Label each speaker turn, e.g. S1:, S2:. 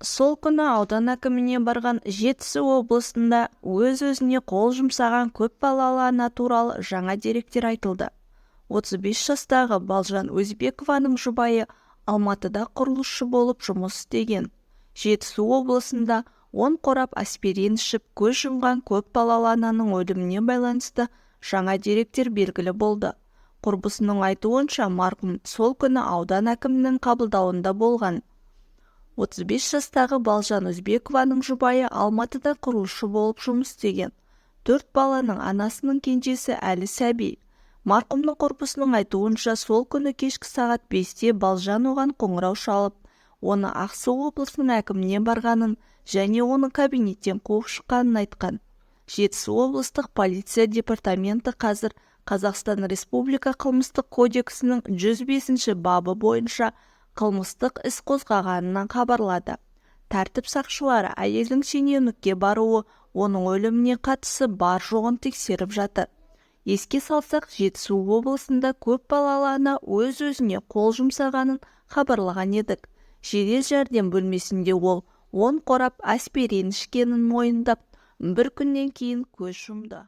S1: Сол күні аудан әкіміне барған Жетісу облысында өз-өзіне қол жұмсаған көп балалы ана туралы жаңа деректер айтылды. 35 жастағы Балжан Өзбекованың жұбайы Алматыда құрылысшы болып жұмыс істеген. Жетісу облысында 10 қорап аспирин ішіп көз жұмған көп балалы ананың өліміне байланысты жаңа деректер белгілі болды. Құрбысының айтуынша, марқұм сол күні аудан әкімінің қабылдауында болған. 35 жастағы Балжан Өзбекованың жұбайы Алматыда құрылысшы болып жұмыс істеген. 4 баланың анасының кенжесі әлі сәби. Марқұмның құрбысының айтуынша, сол күні кешкі сағат 5-те Балжан оған қоңырау шалып, оны Ақсу облысының әкіміне барғанын және оның кабинеттен қуып шыққанын айтқан. Жетісу облыстық полиция департаменті қазір Қазақстан Республика қылмыстық кодексінің 105 бабы бойынша қылмыстық іс қозғағанынан хабарлады. Тәртіп сақшылары әйелдің шенеунікке баруы, оның өліміне қатысы бар жоғын тексеріп жатыр. Еске салсақ, Жетісу облысында көп балалы ана өз-өзіне қол жұмсағанын хабарлаған едік. Жедел жәрдем бөлмесінде ол 10 қорап аспирин ішкенін мойындап, бір күннен кейін көз жұмды.